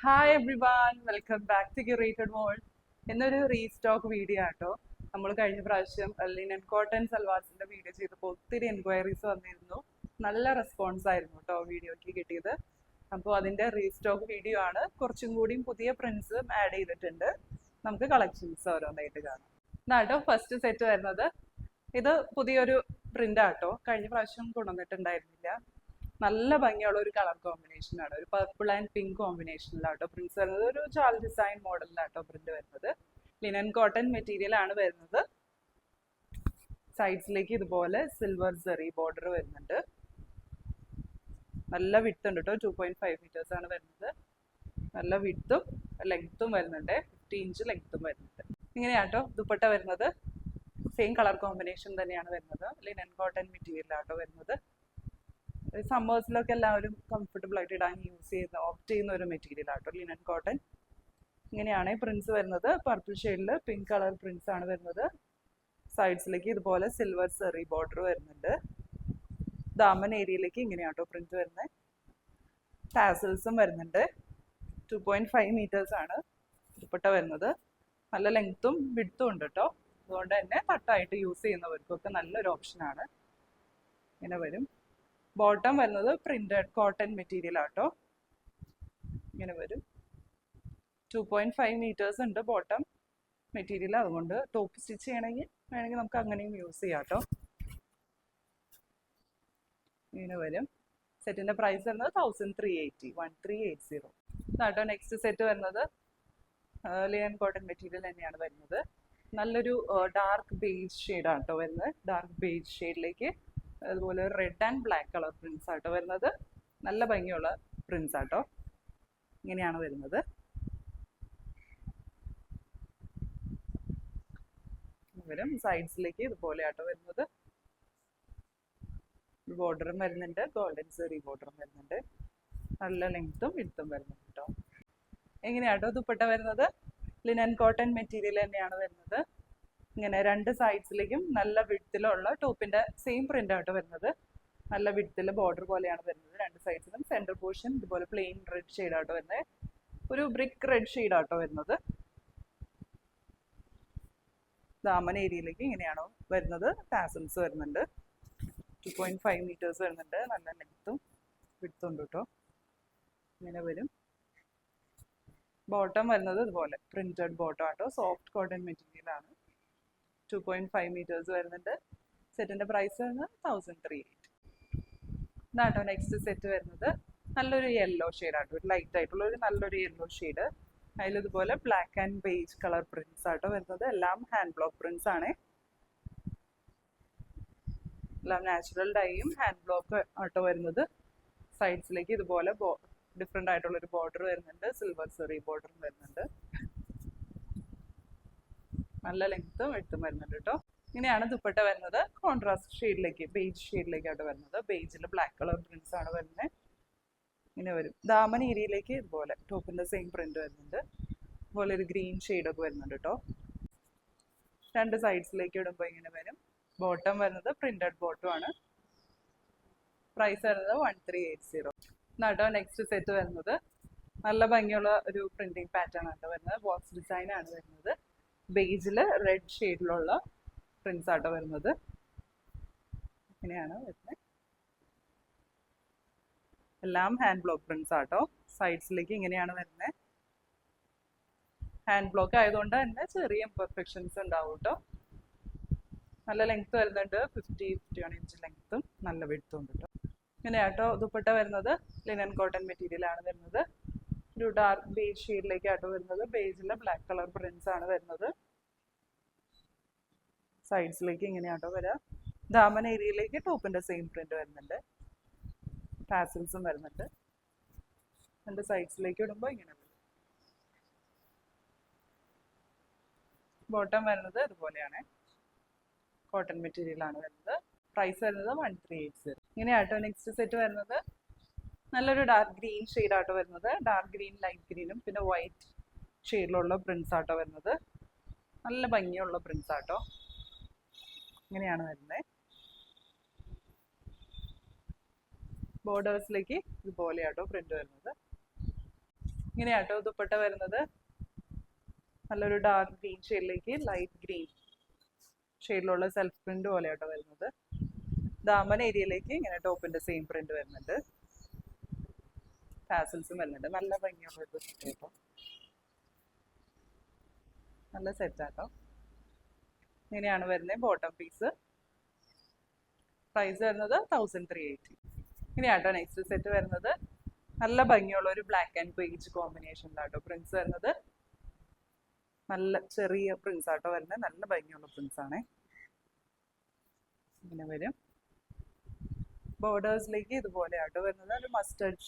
Hi everyone, welcome back to curated world. എന്നൊരു restock video ആട്ടോ. നമ്മൾ കഴിഞ്ഞ പ്രാവശ്യം ലിനൻ കോട്ടൺ സൽവാസിന്റെ വീഡിയോ ചെയ്തപ്പോൾ ഒത്തിരി എൻക്വയറീസ് വന്നിരുന്നു. നല്ല റെസ്പോൺസ് ആയിരുന്നു കേട്ടോ വീഡിയോയ്ക്ക് കിട്ടിയത്. അപ്പോൾ അതിന്റെ റീസ്റ്റോക്ക് വീഡിയോ ആണ്. കുറച്ചും കൂടിയും പുതിയ പ്രിന്റ്സും ആഡ് ചെയ്തിട്ടുണ്ട്. നമുക്ക് കളക്ഷൻസ് ഓരോന്നായിട്ട് കാണാം. ഇതാട്ടോ ഫസ്റ്റ് സെറ്റ് വരുന്നത്. ഇത് പുതിയൊരു പ്രിന്റ് ആട്ടോ, കഴിഞ്ഞ പ്രാവശ്യം കൊണ്ടുവന്നിട്ടുണ്ടായിരുന്നില്ല. നല്ല ഭംഗിയുള്ള ഒരു കളർ കോമ്പിനേഷൻ ആണ്. ഒരു പർപ്പിൾ ആൻഡ് പിങ്ക് കോമ്പിനേഷനിലാട്ടോ പ്രിന്റ്സ് വരുന്നത്. ഒരു ചാൽ ഡിസൈൻ മോഡലിലാട്ടോ പ്രിന്റ് വരുന്നത്. ലിനൻ കോട്ടൺ മെറ്റീരിയൽ ആണ് വരുന്നത്. സൈഡ്സിലേക്ക് ഇതുപോലെ സിൽവർ സെറി ബോർഡർ വരുന്നുണ്ട്. നല്ല വിഡ്ത്ത് ഉണ്ട് കേട്ടോ, 2.5 മീറ്റേഴ്സ് ആണ് വരുന്നത്. നല്ല വിഡ്ത്തും ലെങ്ത്തും വരുന്നുണ്ട്, 50 ഇഞ്ച് ലെങ്ത്തും വരുന്നുണ്ട്. ഇങ്ങനെയാട്ടോ ദുപ്പട്ട വരുന്നത്. സെയിം കളർ കോമ്പിനേഷൻ തന്നെയാണ് വരുന്നത്. ലിനൻ കോട്ടൺ മെറ്റീരിയലാട്ടോ വരുന്നത്. സമ്മേഴ്സിലൊക്കെ എല്ലാവരും കംഫർട്ടബിൾ ആയിട്ട് ഇടാൻ ഓപ്റ്റ് ചെയ്യുന്ന ഒരു മെറ്റീരിയൽ ആട്ടോ ലിനൻ കോട്ടൺ. ഇങ്ങനെയാണ് പ്രിന്റ്സ് വരുന്നത്. പർപ്പിൾ ഷെയ്ഡിൽ പിങ്ക് കളർ പ്രിന്റ്സ് ആണ് വരുന്നത്. സൈഡ്സിലേക്ക് ഇതുപോലെ സിൽവർ സെറി ബോർഡർ വരുന്നുണ്ട്. ദാമൻ ഏരിയയിലേക്ക് ഇങ്ങനെയാട്ടോ പ്രിന്റ് വരുന്നത്. ടാസൽസും വരുന്നുണ്ട്. 2.5 മീറ്റേഴ്സ് ആണ് ദുപ്പട്ട വരുന്നത്. നല്ല ലെങ്ത്തും വിഡ്ത്തും ഉണ്ട് കേട്ടോ. അതുകൊണ്ട് തന്നെ തട്ടായിട്ട് യൂസ് ചെയ്യുന്നവർക്കൊക്കെ നല്ലൊരു ഓപ്ഷനാണ്. ഇങ്ങനെ വരും. ബോട്ടം വരുന്നത് പ്രിന്റഡ് കോട്ടൺ മെറ്റീരിയൽ ആട്ടോ. ഇങ്ങനെ വരും. 2.5 മീറ്റേഴ്സ് ഉണ്ട് ബോട്ടം മെറ്റീരിയൽ. അതുകൊണ്ട് ടോപ്പ് സ്റ്റിച്ച് വേണമെങ്കിൽ നമുക്ക് അങ്ങനെയും യൂസ് ചെയ്യാം കേട്ടോ. ഇങ്ങനെ വരും. സെറ്റിന്റെ പ്രൈസ് വരുന്നത് 1380, 1380. ഇതാട്ടോ നെക്സ്റ്റ് സെറ്റ് വരുന്നത്. ലിനൻ കോട്ടൺ മെറ്റീരിയൽ തന്നെയാണ് വരുന്നത്. നല്ലൊരു ഡാർക്ക് ബേജ് ഷെയ്ഡാണ് കേട്ടോ വരുന്നത്. ഡാർക്ക് ബേജ് ഷെയ്ഡിലേക്ക് അതുപോലെ red and black colour prints ആട്ടോ വരുന്നത്. നല്ല ഭംഗിയുള്ള പ്രിന്റ്സ് ആട്ടോ. ഇങ്ങനെയാണ് വരുന്നത്. വരും. സൈഡ്സിലേക്ക് ഇതുപോലെ ആട്ടോ വരുന്നത്. ബോർഡറും വരുന്നുണ്ട്, ഗോൾഡൻ സെറി ബോർഡറും വരുന്നുണ്ട്. നല്ല ലെങ്ത്തും വിഡ്ത്തും വരുന്നുണ്ട് കേട്ടോ. എങ്ങനെയാട്ടോ ദുപ്പട്ട വരുന്നത്. ലിനൻ കോട്ടൺ മെറ്റീരിയൽ തന്നെയാണ് വരുന്നത്. ഇങ്ങനെ രണ്ട് സൈഡ്സിലേക്കും നല്ല വിഡ്ത്തിലുള്ള ടോപ്പിന്റെ സെയിം പ്രിന്റ് ആട്ടോ വരുന്നത്. നല്ല വിഡ്ത്തിൽ ബോർഡർ പോലെയാണ് വരുന്നത്. രണ്ട് സൈഡ്സിലും സെന്റർ പോർഷൻ ഇതുപോലെ പ്ലെയിൻ റെഡ് ഷെയ്ഡ് ആട്ടോ വരുന്നത്. ഒരു ബ്രിക്ക് റെഡ് ഷെയ്ഡ് ആട്ടോ വരുന്നത്. ദാമൻ ഏരിയയിലേക്ക് ഇങ്ങനെയാണോ വരുന്നത്. ടാസൽസ് വരുന്നുണ്ട്. 2.5 മീറ്റേഴ്സ് വരുന്നുണ്ട്. നല്ല ലെങ്ത്തും വിഡ്ത്തും ഉണ്ട് കേട്ടോ. ഇങ്ങനെ വരും. ബോട്ടം വരുന്നത് ഇതുപോലെ പ്രിന്റഡ് ബോട്ടം ആട്ടോ. സോഫ്റ്റ് കോട്ടൺ മെറ്റീരിയൽ ആണ്. 2.5 മീറ്റേഴ്സ് വരുന്നുണ്ട്. സെറ്റിന്റെ പ്രൈസ് വരുന്നത് 1380. ഇതാട്ടോ നെക്സ്റ്റ് സെറ്റ് വരുന്നത്. നല്ലൊരു യെല്ലോ ഷെയ്ഡ് ആട്ടോ. ഒരു ലൈറ്റ് ആയിട്ടുള്ള ഒരു നല്ലൊരു യെല്ലോ ഷെയ്ഡ്. അതിലിതുപോലെ black and beige colour prints ആട്ടോ വരുന്നത്. എല്ലാം ഹാൻഡ് ബ്ലോക്ക് പ്രിന്റ്സ് ആണ്. എല്ലാം നാച്ചുറൽ ഡൈയും ഹാൻഡ് ബ്ലോക്ക് ആട്ടോ വരുന്നത്. സൈഡ്സിലേക്ക് ഇതുപോലെ ഡിഫറെന്റ് ആയിട്ടുള്ള ഒരു ബോർഡർ വരുന്നുണ്ട്. സിൽവർ സെറി ബോർഡറും വരുന്നുണ്ട്. നല്ല ലെങ്ത്തും എഴുത്തും വരുന്നുണ്ട് കേട്ടോ. ഇങ്ങനെയാണ് ദുപ്പട്ട വരുന്നത്. കോൺട്രാസ്റ്റ് ഷെയ്ഡിലേക്ക് ബേജ് ഷെയ്ഡിലേക്കാണ് വരുന്നത്. ബേജിൽ ബ്ലാക്ക് കളർ പ്രിന്റ്സ് ആണ് വരുന്നത്. ഇങ്ങനെ വരും. ദാമൻ ഏരിയയിലേക്ക് ഇതുപോലെ ടോപ്പിന്റെ സെയിം പ്രിന്റ് വരുന്നുണ്ട്. അതുപോലെ ഒരു ഗ്രീൻ ഷെയ്ഡൊക്കെ വരുന്നുണ്ട് കേട്ടോ. രണ്ട് സൈഡ്സിലേക്ക് ഇടുമ്പോൾ ഇങ്ങനെ വരും. ബോട്ടം വരുന്നത് പ്രിന്റഡ് ബോട്ടം ആണ്. പ്രൈസ് വരുന്നത് 1380. എന്നാട്ടോ നെക്സ്റ്റ് സെറ്റ് വരുന്നത്. നല്ല ഭംഗിയുള്ള ഒരു പ്രിന്റിങ് പാറ്റേൺ ആണ് വരുന്നത്. ബോക്സ് ഡിസൈൻ ആണ് വരുന്നത്. ബേജിൽ റെഡ് ഷെയ്ഡിലുള്ള പ്രിന്റ്സ് ആട്ടോ വരുന്നത്. ഇങ്ങനെയാണ് വരുന്നത്. എല്ലാം ഹാൻഡ് ബ്ലോക്ക് പ്രിന്റ്സ് ആട്ടോ. സൈഡ്സിലേക്ക് ഇങ്ങനെയാണ് വരുന്നത്. ഹാൻഡ് ബ്ലോക്ക് ആയതുകൊണ്ട് തന്നെ ചെറിയ ഇംപെർഫെക്ഷൻസ് ഉണ്ടാവും കേട്ടോ. നല്ല ലെങ്ത് വരുന്നുണ്ട്. 51 ഇഞ്ച് ലെങ്ത്തും നല്ല വിഡ്ത്തും ഉണ്ട് കേട്ടോ. ഇങ്ങനെയാട്ടോ ദുപ്പട്ട വരുന്നത്. ലിനൻ കോട്ടൺ മെറ്റീരിയൽ ആണ് വരുന്നത്. ഒരു ഡാർക്ക് ബേജ് ഷെയ്ഡിലേക്കാട്ടോ വരുന്നത്. ബേജിലെ ബ്ലാക്ക് കളർ പ്രിന്റ്സ് ആണ് വരുന്നത്. സൈഡ്സിലേക്ക് ഇങ്ങനെയാട്ടോ വരാം. ദാമൻ ഏരിയയിലേക്ക് ടോപ്പിന്റെ സെയിം പ്രിന്റ് വരുന്നുണ്ട്. ടാസൽസും വരുന്നുണ്ട്. രണ്ട് സൈഡ്സിലേക്ക് ഇടുമ്പോൾ ഇങ്ങനെ വരും. ബോട്ടം വരുന്നത് ഇതുപോലെയാണ്. കോട്ടൺ മെറ്റീരിയൽ ആണ് വരുന്നത്. പ്രൈസ് വരുന്നത് 1380. ഇങ്ങനെയാട്ടോ നെക്സ്റ്റ് സെറ്റ് വരുന്നത്. നല്ലൊരു ഡാർക്ക് ഗ്രീൻ ഷെയ്ഡ് ആട്ടോ വരുന്നത്. ഡാർക്ക് ഗ്രീൻ, ലൈറ്റ് ഗ്രീനും പിന്നെ വൈറ്റ് ഷെയ്ഡിലുള്ള പ്രിന്റ്സ് ആട്ടോ വരുന്നത്. നല്ല ഭംഗിയുള്ള പ്രിന്റ്സ് ആട്ടോ. ഇങ്ങനെയാണ് വരുന്നത്. ബോർഡേഴ്സിലേക്ക് ഇതുപോലെയാട്ടോ പ്രിന്റ് വരുന്നത്. ഇങ്ങനെയാട്ടോ ദുപ്പട്ട വരുന്നത്. നല്ലൊരു ഡാർക്ക് ഗ്രീൻ ഷെയ്ഡിലേക്ക് ലൈറ്റ് ഗ്രീൻ ഷെയ്ഡിലുള്ള സെൽഫ് പ്രിന്റ് പോലെയാട്ടോ വരുന്നത്. ദാമൻ ഏരിയയിലേക്ക് ഇങ്ങനെ ടോപ്പിന്റെ സെയിം പ്രിന്റ് വരുന്നുണ്ട്. ടാസൽസും വരുന്നുണ്ട്. നല്ല ഭംഗിയുള്ള ഒരു കേട്ടോ, നല്ല സെറ്റാട്ടോ. ഇങ്ങനെയാണ് വരുന്നത് ബോട്ടം പീസ്. പ്രൈസ് വരുന്നത് 1380. ഇങ്ങനെയാട്ടോ നെക്സ്റ്റ് സെറ്റ് വരുന്നത്. നല്ല ഭംഗിയുള്ള ഒരു ബ്ലാക്ക് ആൻഡ് ബേജ് കോമ്പിനേഷനിലാട്ടോ പ്രിന്റ്സ് വരുന്നത്. നല്ല ചെറിയ പ്രിന്റ്സ് ആട്ടോ വരുന്നത്. നല്ല ഭംഗിയുള്ള പ്രിന്റ്സ് ആണേ. ഇങ്ങനെ വരും. ബോർഡേഴ്സിലേക്ക് ഇതുപോലെ ആട്ടോ വരുന്നത്. ഒരു മസ്റ്റർഡ്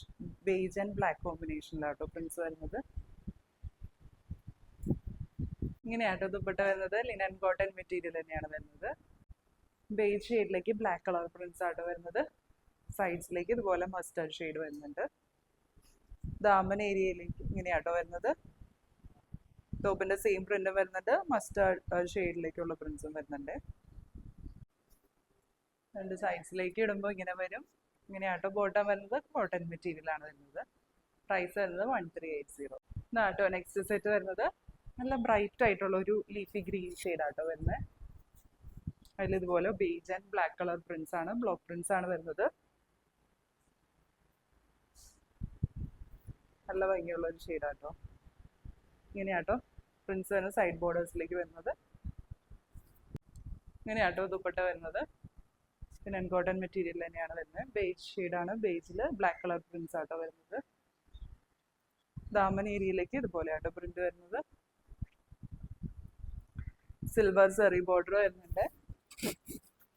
ബേജ് ആൻഡ് ബ്ലാക്ക് കോമ്പിനേഷനിലാട്ടോ പ്രിന്റ്സ് വരുന്നത്. ഇങ്ങനെയാട്ടോ ദുപ്പട്ട വരുന്നത്. ലിനൻ കോട്ടൺ മെറ്റീരിയൽ തന്നെയാണ് വരുന്നത്. ബേജ് ഷെയ്ഡിലേക്ക് ബ്ലാക്ക് കളർ പ്രിന്റ്സ് ആട്ടോ വരുന്നത്. സൈഡ്സിലേക്ക് ഇതുപോലെ മസ്റ്റർഡ് ഷെയ്ഡ് വരുന്നുണ്ട്. ദാമൻ ഏരിയയിലേക്ക് ഇങ്ങനെയാട്ടോ വരുന്നത്. ടോപ്പിന്റെ സെയിം പ്രിന്റും വരുന്നുണ്ട്. മസ്റ്റർഡ് ഷെയ്ഡിലേക്കുള്ള പ്രിന്റ്സും വരുന്നുണ്ട്. രണ്ട് സൈഡ്സിലേക്ക് ഇടുമ്പോൾ ഇങ്ങനെ വരും. ഇങ്ങനെയാട്ടോ ബോട്ടം വരുന്നത്. കോട്ടൺ മെറ്റീരിയൽ ആണ് വരുന്നത്. പ്രൈസ് വരുന്നത് 1380. ഇതാട്ടോ നെക്സ്റ്റ് സെറ്റ് വരുന്നത്. നല്ല ബ്രൈറ്റ് ആയിട്ടുള്ള ഒരു ലീഫി ഗ്രീൻ ഷെയ്ഡ് ആട്ടോ വരുന്നത്. അതിൽ ഇതുപോലെ beige and black colour prints ആണ്, ബ്ലോക്ക് പ്രിന്റ്സ് ആണ് വരുന്നത്. നല്ല ഭംഗിയുള്ള ഒരു ഷെയ്ഡാട്ടോ. ഇങ്ങനെയാട്ടോ പ്രിന്റ്സ് വരുന്നത്. സൈഡ് ബോർഡേഴ്സിലേക്ക് വരുന്നത്. ഇങ്ങനെയാട്ടോ ദുപ്പട്ട വരുന്നത്. പിന്നെ കോട്ടൺ മെറ്റീരിയൽ തന്നെയാണ് വരുന്നത്. ബേജ് ഷെയ്ഡാണ്. ബേജിൽ ബ്ലാക്ക് കളർ പ്രിന്റ്സ് ആട്ടോ വരുന്നത്. ദാമൻ ഏരിയയിലേക്ക് ഇതുപോലെ ആട്ടോ പ്രിന്റ് വരുന്നത്. സിൽവർ സെറി ബോർഡർ വരുന്നുണ്ട്.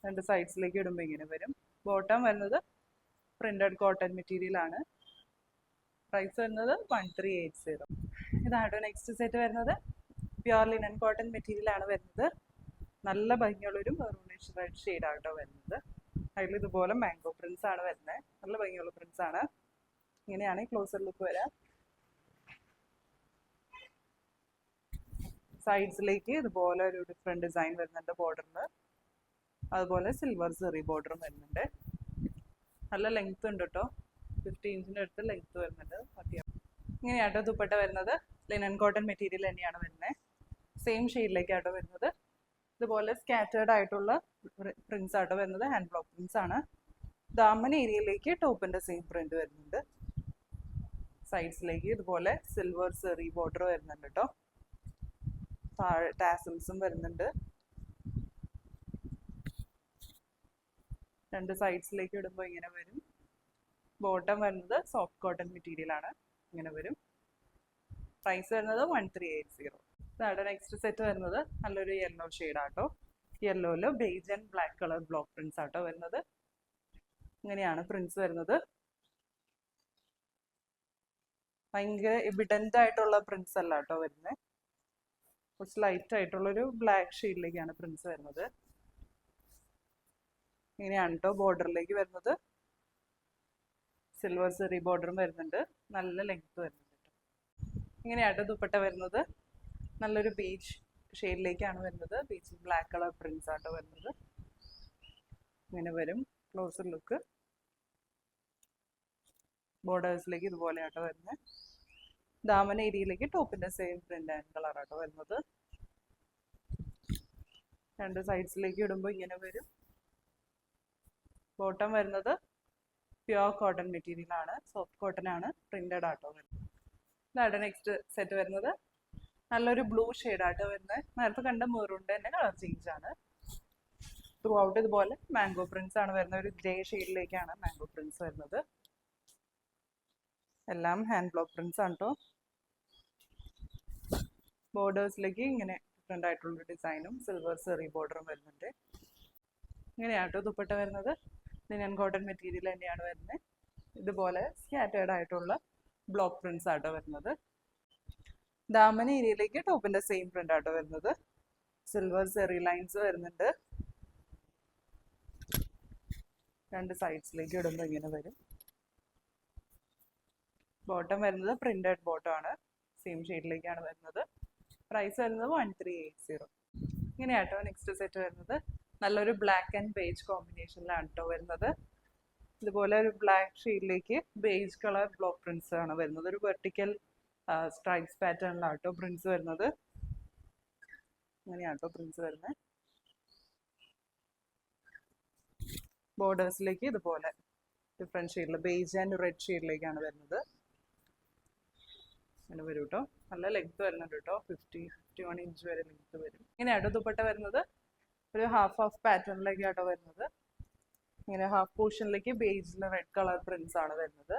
രണ്ട് സൈഡ്സിലേക്ക് ഇടുമ്പോൾ ഇങ്ങനെ വരും. ബോട്ടം വരുന്നത് പ്രിന്റഡ് കോട്ടൺ മെറ്റീരിയൽ ആണ്. പ്രൈസ് വരുന്നത് 1380. ഇതാട്ടോ നെക്സ്റ്റ് സെറ്റ് വരുന്നത്. പ്യുർ ലിനൻ കോട്ടൺ മെറ്റീരിയൽ ആണ് വരുന്നത്. നല്ല ഭംഗിയുള്ളൊരു മെറൂണിഷ് റെഡ് ഷെയ്ഡ് ആട്ടോ വരുന്നത്. അതിൽ ഇതുപോലെ മാംഗോ പ്രിന്റ്സ് ആണ് വരുന്നത്. നല്ല ഭംഗിയുള്ള പ്രിന്റ്സ് ആണ്. ഇങ്ങനെയാണ് ക്ലോസർ ലുക്ക് വരാം. സൈഡ്സിലേക്ക് ഇതുപോലെ ഒരു ഡിഫറെന്റ് ഡിസൈൻ വരുന്നുണ്ട് ബോർഡറിൽ. അതുപോലെ സിൽവർ സെറി ബോർഡറും വരുന്നുണ്ട്. നല്ല ലെങ്ത് ഉണ്ട് കേട്ടോ. 50 ഇഞ്ചിൻ്റെ അടുത്ത് ലെങ്ത് വരുന്നുണ്ട്. ഇങ്ങനെയാട്ടോ ദുപ്പട്ട വരുന്നത്. ലിനൻ കോട്ടൺ മെറ്റീരിയൽ തന്നെയാണ് വരുന്നത്. സെയിം ഷെയ്ഡിലേക്കാട്ടോ വരുന്നത്. ഇതുപോലെ സ്കാറ്റേർഡ് ആയിട്ടുള്ള പ്രിന്റ്സ് ആട്ടോ വരുന്നത്. ഹാൻഡ് ബ്ലോക്ക് പ്രിന്റ്സ് ആണ്. ദാമൻ ഏരിയയിലേക്ക് ടോപ്പിന്റെ സെയിം പ്രിന്റ് വരുന്നുണ്ട്. സൈഡ്സിലേക്ക് ഇതുപോലെ സിൽവർ സെറി ബോർഡർ വരുന്നുണ്ട് കേട്ടോ. താഴെ ടാസൽസും വരുന്നുണ്ട്. രണ്ട് സൈഡ്സിലേക്ക് ഇടുമ്പോൾ ഇങ്ങനെ വരും. ബോട്ടം വരുന്നത് സോഫ്റ്റ് കോട്ടൺ മെറ്റീരിയൽ ആണ്. ഇങ്ങനെ വരും. പ്രൈസ് വരുന്നത് 1380. ഇതാണ് നെക്സ്റ്റ് സെറ്റ് വരുന്നത്. നല്ലൊരു യെല്ലോ ഷെയ്ഡ് ആട്ടോ. യെല്ലോയില് beige and black colour block prints ആട്ടോ വരുന്നത്. ഇങ്ങനെയാണ് പ്രിന്റ്സ് വരുന്നത്. ഭയങ്കര എവിഡന്റ് ആയിട്ടുള്ള പ്രിന്റ്സ് അല്ല കേട്ടോ വരുന്നത്. കുറച്ച് ലൈറ്റ് ആയിട്ടുള്ളൊരു ബ്ലാക്ക് ഷെയ്ഡിലേക്കാണ് പ്രിന്റ്സ് വരുന്നത്. ഇങ്ങനെയാണ് കേട്ടോ ബോർഡറിലേക്ക് വരുന്നത്. സിൽവർ സെറി ബോർഡറും വരുന്നുണ്ട്. നല്ല ലെങ്ത് വരുന്നുണ്ട്. ഇങ്ങനെയാട്ടോ ദുപ്പട്ട വരുന്നത്. നല്ലൊരു ബീച്ച് ഷെയ്ഡിലേക്കാണ് വരുന്നത്. ബീച്ച് ബ്ലാക്ക് കളർ പ്രിന്റ്സ് ആട്ടോ വരുന്നത്. ഇങ്ങനെ വരും ക്ലോസർ ലുക്ക്. ബോർഡേഴ്സിലേക്ക് ഇതുപോലെ ആട്ടോ വരുന്നത്. ദാമൻ ഏരിയയിലേക്ക് ടോപ്പിന്റെ സെയിം പ്രിന്റ് ആൻഡ് കളർ ആട്ടോ വരുന്നത്. രണ്ട് സൈഡ്സിലേക്ക് ഇടുമ്പോൾ ഇങ്ങനെ വരും. ബോട്ടം വരുന്നത് പ്യുർ കോട്ടൺ മെറ്റീരിയൽ ആണ്. സോഫ്റ്റ് കോട്ടൺ ആണ്. പ്രിന്റഡ് ആട്ടോ വരുന്നത്. ഇതാണ് നെക്സ്റ്റ് സെറ്റ് വരുന്നത്. നല്ലൊരു ബ്ലൂ ഷെയ്ഡ് ആട്ടോ വരുന്നത്. നേരത്തെ കണ്ട മെറൂണിന്റെ തന്നെ കളർ ചേഞ്ച് ആണ്. ത്രൂ ഔട്ട് ഇതുപോലെ മാംഗോ പ്രിന്റ്സ് ആണ് വരുന്നത്. ഒരു ഗ്രേ ഷെയ്ഡിലേക്കാണ് മാംഗോ പ്രിന്റ്സ് വരുന്നത്. എല്ലാം ഹാൻഡ് ബ്ലോക്ക് പ്രിന്റ്സ് ആണ് കേട്ടോ. ബോർഡേഴ്സിലേക്ക് ഇങ്ങനെ ഡിഫറെൻ്റ് ആയിട്ടുള്ള ഡിസൈനും സിൽവർ സെറി ബോർഡറും വരുന്നുണ്ട്. ഇങ്ങനെയാട്ടോ ദുപ്പട്ട വരുന്നത്. ലിനൻ കോട്ടൺ മെറ്റീരിയൽ തന്നെയാണ് വരുന്നത്. ഇതുപോലെ സ്കാറ്റേർഡ് ആയിട്ടുള്ള ബ്ലോക്ക് പ്രിന്റ്സ് ആട്ടോ വരുന്നത്. ദാമൻ ഏരിയയിലേക്ക് ടോപ്പിന്റെ സെയിം പ്രിന്റ് ആട്ടോ വരുന്നത്. സിൽവർ സെറി ലൈൻസ് വരുന്നുണ്ട്. രണ്ട് സൈഡ്സിലേക്ക് ഇടുമ്പോൾ ഇങ്ങനെ വരും. ബോട്ടം വരുന്നത് പ്രിന്റഡ് ബോട്ടം ആണ്. സെയിം ഷെയ്ഡിലേക്കാണ് വരുന്നത്. പ്രൈസ് വരുന്നത് 1380. ഇങ്ങനെയാട്ടോ നെക്സ്റ്റ് സെറ്റ് വരുന്നത്. നല്ലൊരു ബ്ലാക്ക് ആൻഡ് ബേജ് കോമ്പിനേഷനിലാണ് കേട്ടോ വരുന്നത്. ഇതുപോലെ ഒരു ബ്ലാക്ക് ഷെയ്ഡിലേക്ക് ബേജ് കളർ ബ്ലോക്ക് പ്രിന്റ്സ് ആണ് വരുന്നത്. ഒരു വെർട്ടിക്കൽ സ്ട്രൈപ്സ് പാറ്റേണിലാട്ടോ പ്രിന്റ്സ് വരുന്നത്. അങ്ങനെയാട്ടോ പ്രിന്റ്സ് വരുന്നത്. ബോർഡേഴ്സിലേക്ക് ഇതുപോലെ ഡിഫറെൻറ്റ് ഷെയ്ഡിൽ ബേജ് ആൻഡ് റെഡ് ഷെയ്ഡിലേക്കാണ് വരുന്നത്. അങ്ങനെ വരും കേട്ടോ. നല്ല ലെങ്ത് വരുന്നുണ്ട് കേട്ടോ. 51 ഇഞ്ച് വരെ ലെങ്ത് വരും. ഇങ്ങനെയാട്ടോ ദുപ്പട്ട വരുന്നത്. ഒരു ഹാഫ് പാറ്റേണിലേക്കാട്ടോ വരുന്നത്. ഇങ്ങനെ ഹാഫ് പോർഷനിലേക്ക് ബേജിൽ റെഡ് കളർ പ്രിന്റ്സ് ആണ് വരുന്നത്.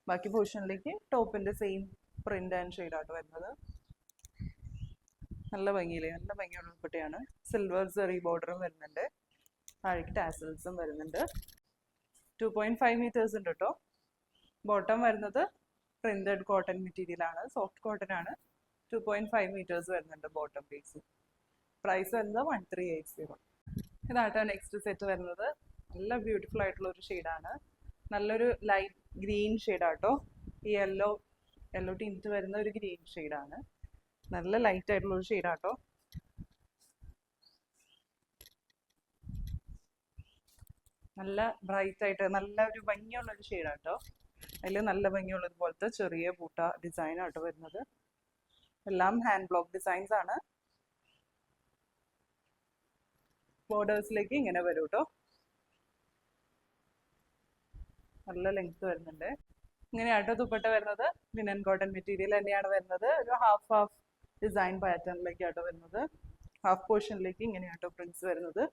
ബാക്കി പോർഷനിലേക്ക് ടോപ്പിന്റെ സെയിം പ്രിന്റ് ആൻഡ് ഷെയ്ഡ് ആട്ടോ വരുന്നത്. നല്ല ഭംഗിയില്ലേ, നല്ല ഭംഗിയുള്ള ദുപ്പട്ടയാണ്. സിൽവർ സെറി ബോർഡറും വരുന്നുണ്ട്. താഴേക്ക് ടാസൽസും വരുന്നുണ്ട്. 2.5 മീറ്റേഴ്സ് ഉണ്ട് കേട്ടോ. ബോട്ടം വരുന്നത് പ്രിന്റഡ് കോട്ടൺ മെറ്റീരിയൽ ആണ്, സോഫ്റ്റ് കോട്ടൺ ആണ്. 2.5 മീറ്റേഴ്സ് വരുന്നുണ്ട് ബോട്ടം പീസ്. പ്രൈസ് വരുന്നത് 1380. ഇതാട്ടോ നെക്സ്റ്റ് സെറ്റ് വരുന്നത്. നല്ല ബ്യൂട്ടിഫുൾ ആയിട്ടുള്ള ഒരു ഷെയ്ഡാണ്. നല്ലൊരു ലൈറ്റ് ഗ്രീൻ ഷെയ്ഡാട്ടോ. ഈ യെല്ലോ ടിൻറ്റ് വരുന്ന ഒരു ഗ്രീൻ ഷെയ്ഡാണ്. നല്ല ലൈറ്റ് ആയിട്ടുള്ള ഒരു ഷെയ്ഡാട്ടോ. നല്ല ബ്രൈറ്റ് ആയിട്ട് നല്ല ഒരു ഭംഗിയുള്ള ഒരു ഷെയ്ഡാട്ടോ. അതിൽ നല്ല ഭംഗിയുള്ളത് പോലത്തെ ചെറിയ ബൂട്ട ഡിസൈൻ ആട്ടോ വരുന്നത്. എല്ലാം ഹാൻഡ് ബ്ലോക്ക് ഡിസൈൻസ് ആണ്. ബോർഡേഴ്സിലേക്ക് ഇങ്ങനെ വരും കേട്ടോ. നല്ല ലെങ്ത് വരുന്നുണ്ട്. ഇങ്ങനെയാട്ടോ ദുപ്പട്ട വരുന്നത്. ലിനൻ കോട്ടൺ മെറ്റീരിയൽ തന്നെയാണ് വരുന്നത്. ഒരു ഹാഫ് ഡിസൈൻ പാറ്റേണിലേക്കാട്ടോ വരുന്നത്. ഹാഫ് പോർഷനിലേക്ക് ഇങ്ങനെയാട്ടോ പ്രിന്റ്സ് വരുന്നത്.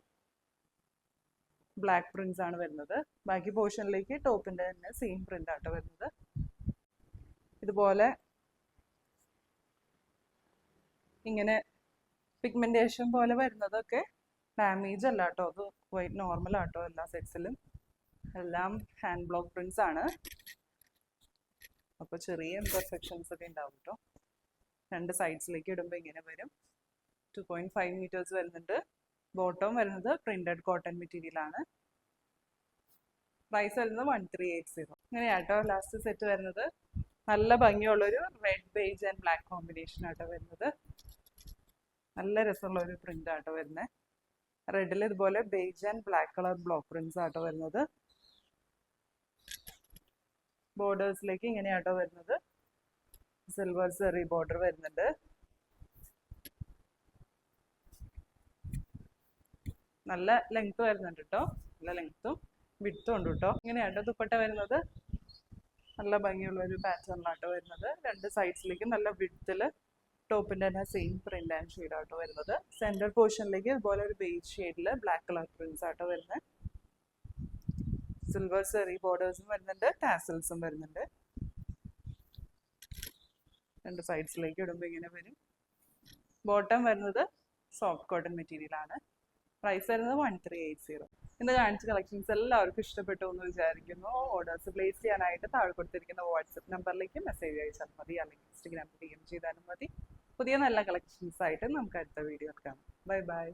ബ്ലാക്ക് പ്രിന്റ്സ് ആണ് വരുന്നത്. ബാക്കി പോർഷനിലേക്ക് ടോപ്പിന്റെ തന്നെ സെയിം പ്രിന്റ് ആട്ടോ വരുന്നത്. ഇതുപോലെ ഇങ്ങനെ പിഗ്മെന്റേഷൻ പോലെ വരുന്നതൊക്കെ ഡാമേജ് അല്ല കേട്ടോ. അത് വൈറ്റ് നോർമൽ ആട്ടോ. എല്ലാ സെറ്റ്സിലും എല്ലാം ഹാൻഡ് ബ്ലോക്ക് പ്രിന്റ്സ് ആണ്. അപ്പോൾ ചെറിയ ഇംപെർഫെക്ഷൻസ് ഒക്കെ ഉണ്ടാവും കേട്ടോ. രണ്ട് സൈഡ്സിലേക്ക് ഇടുമ്പോൾ ഇങ്ങനെ വരും. 2.5 മീറ്റേഴ്സ് വരുന്നുണ്ട്. ബോട്ടം വരുന്നത് പ്രിന്റഡ് കോട്ടൺ മെറ്റീരിയൽ ആണ്. പ്രൈസ് വരുന്നത് 1380. ഇങ്ങനെയാട്ടോ ലാസ്റ്റ് സെറ്റ് വരുന്നത്. നല്ല ഭംഗിയുള്ളൊരു red beige and black combination ആട്ടോ വരുന്നത്. നല്ല രസമുള്ള ഒരു പ്രിന്റ് ആട്ടോ വരുന്നത്. റെഡിൽ ഇതുപോലെ beige and black colour block prints ആട്ടോ വരുന്നത്. ബോർഡേഴ്സിലേക്ക് ഇങ്ങനെയാട്ടോ വരുന്നത്. സിൽവർ സെറി ബോർഡർ വരുന്നുണ്ട്. നല്ല ലെങ്ത് വരുന്നുണ്ട് കേട്ടോ. നല്ല ലെങ്ത്തും വിഡ്ത്തും ഉണ്ട് കേട്ടോ. ഇങ്ങനെയാട്ടോ ദുപ്പട്ട വരുന്നത്. നല്ല ഭംഗിയുള്ള ഒരു പാറ്റേണിലാട്ടോ വരുന്നത്. രണ്ട് സൈഡ്സിലേക്ക് നല്ല വിഡ്ത്തിൽ ടോപ്പിന്റെ തന്നെ സെയിം പ്രിന്റ് ആൻഡ് ഷെയ്ഡ് ആട്ടോ വരുന്നത്. സെന്റർ പോർഷനിലേക്ക് ഇതുപോലെ ഒരു ബേജ് ഷെയ്ഡിൽ ബ്ലാക്ക് കളർ പ്രിന്റ്സ് ആട്ടോ വരുന്നത്. സിൽവർ സെറി ബോർഡേഴ്സും വരുന്നുണ്ട്. ടാസൽസും വരുന്നുണ്ട്. രണ്ട് സൈഡ്സിലേക്ക് ഇടുമ്പോൾ ഇങ്ങനെ വരും. ബോട്ടം വരുന്നത് സോഫ്റ്റ് കോട്ടൺ മെറ്റീരിയൽ ആണ്. പ്രൈസ് വരുന്നത് 1380. ഇന്ന് കാണിച്ച കളക്ഷൻസ് എല്ലാവർക്കും ഇഷ്ടപ്പെട്ടു എന്ന് വിചാരിക്കുന്നു. ഓർഡേഴ്സ് പ്ലേസ് ചെയ്യാനായിട്ട് താഴെ കൊടുത്തിരിക്കുന്ന വാട്സപ്പ് നമ്പറിലേക്ക് മെസ്സേജ് അയച്ചാൽ മതി, അല്ലെങ്കിൽ ഇൻസ്റ്റഗ്രാമിൽ DM ചെയ്താലും മതി. പുതിയ നല്ല കളക്ഷൻസ് ആയിട്ട് നമുക്ക് അടുത്ത വീഡിയോ കാണാം. Bye bye.